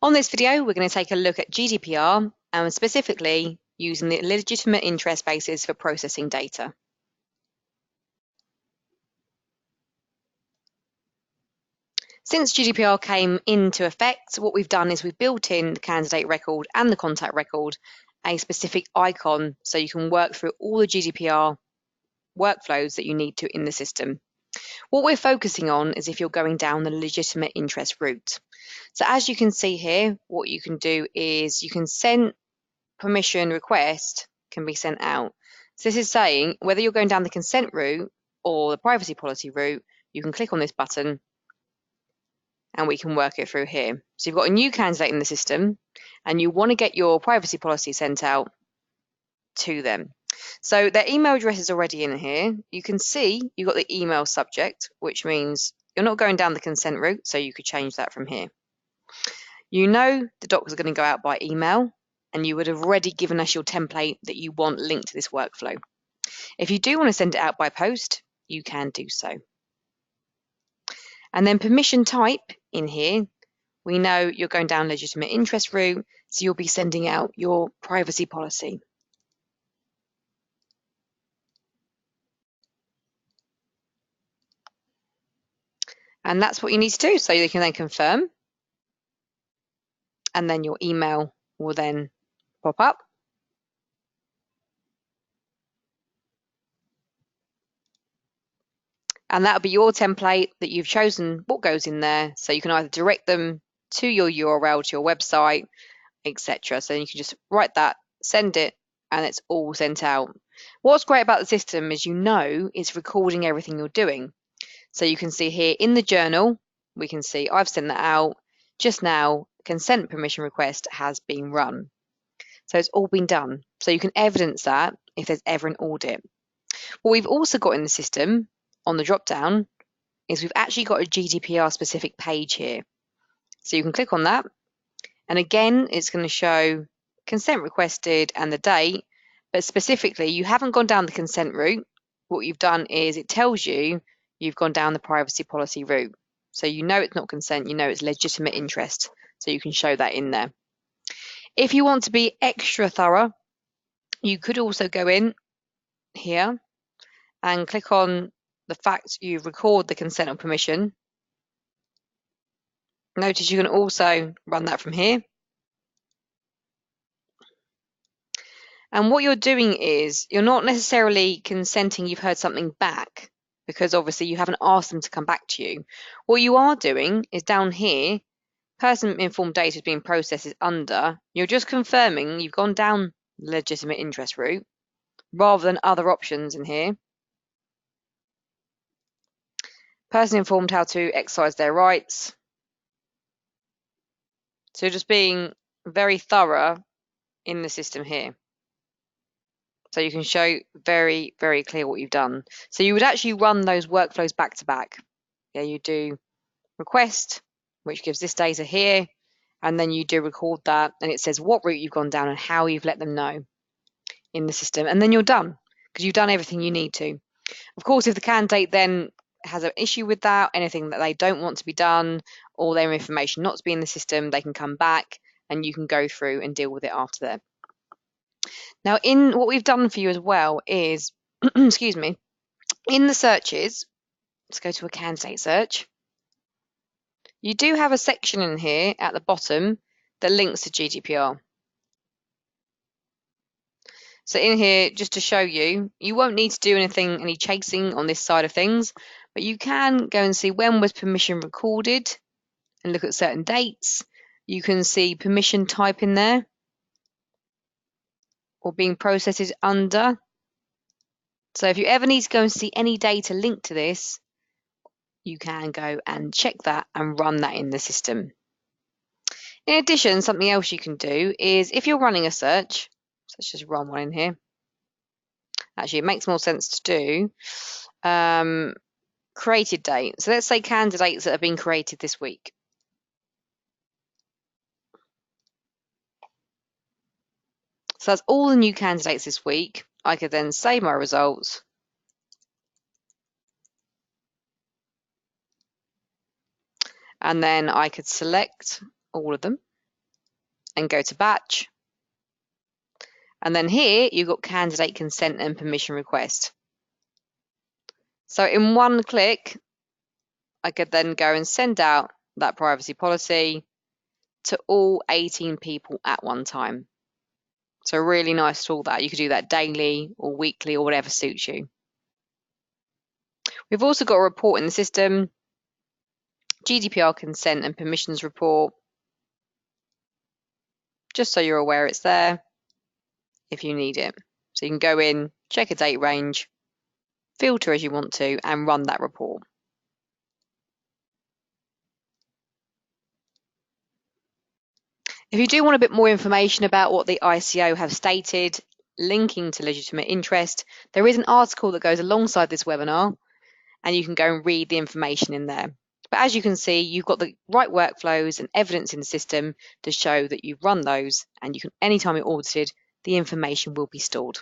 On this video, we're going to take a look at GDPR and specifically using the legitimate interest basis for processing data. Since GDPR came into effect, what we've done is we've built in the candidate record and the contact record a specific icon so you can work through all the GDPR workflows that you need to in the system. What we're focusing on is if you're going down the legitimate interest route. So as you can see here, what you can do is you can send permission request can be sent out. So this is saying whether you're going down the consent route or the privacy policy route, you can click on this button and we can work it through here. So you've got a new candidate in the system and you want to get your privacy policy sent out to them. So their email address is already in here. You can see you've got the email subject, which means you're not going down the consent route, so you could change that from here. You know the docs are going to go out by email, and you would have already given us your template that you want linked to this workflow. If you do want to send it out by post, you can do so. And then permission type in here, we know you're going down legitimate interest route, so you'll be sending out your privacy policy. And that's what you need to do. So you can then confirm, and then your email will then pop up. And that'll be your template that you've chosen what goes in there. So you can either direct them to your URL, to your website, etc. So you can just write that, send it, and it's all sent out. What's great about the system is you know it's recording everything you're doing. So you can see here in the journal, we can see I've sent that out. Just now, consent permission request has been run. So it's all been done. So you can evidence that if there's ever an audit. What we've also got in the system on the drop down is we've actually got a GDPR specific page here. So you can click on that. And again, it's going to show consent requested and the date. But specifically, you haven't gone down the consent route. What you've done is it tells you you've gone down the privacy policy route. So you know it's not consent, you know it's legitimate interest. So you can show that in there. If you want to be extra thorough, you could also go in here and click on the fact you record the consent or permission. Notice you can also run that from here. And what you're doing is you're not necessarily consenting you've heard something back, because obviously you haven't asked them to come back to you. What you are doing is down here, person-informed data is being processed is under, you're just confirming you've gone down the legitimate interest route rather than other options in here. Person informed how to exercise their rights. So just being very thorough in the system here. So you can show very, very clear what you've done. So you would actually run those workflows back to back. Yeah, you do request, which gives this data here, and then you do record that, and it says what route you've gone down and how you've let them know in the system, and then you're done because you've done everything you need to. Of course, if the candidate then has an issue with that, anything that they don't want to be done, or their information not to be in the system, they can come back and you can go through and deal with it after that. Now, in what we've done for you as well is, excuse me, in the searches, let's go to a candidate search. You do have a section in here at the bottom that links to GDPR. So in here, just to show you, you won't need to do any chasing on this side of things, but you can go and see when was permission recorded and look at certain dates. You can see permission type in there or being processed under. So if you ever need to go and see any data linked to this, you can go and check that and run that in the system. In addition, something else you can do is if you're running a search, so let's just run one in here. Actually, it makes more sense to do created date. So let's say candidates that have been created this week. So that's all the new candidates this week. I could then save my results. And then I could select all of them. and go to batch. And then here you've got candidate consent and permission request. So in one click, I could then go and send out that privacy policy to all 18 people at one time. So a really nice tool that you could do that daily or weekly or whatever suits you. We've also got a report in the system, GDPR consent and permissions report, just so you're aware it's there if you need it. So you can go in, check a date range, filter as you want to, and run that report. If you do want a bit more information about what the ICO have stated, linking to legitimate interest, there is an article that goes alongside this webinar, and you can go and read the information in there. But as you can see, you've got the right workflows and evidence in the system to show that you've run those, and you can, anytime you're audited, the information will be stored.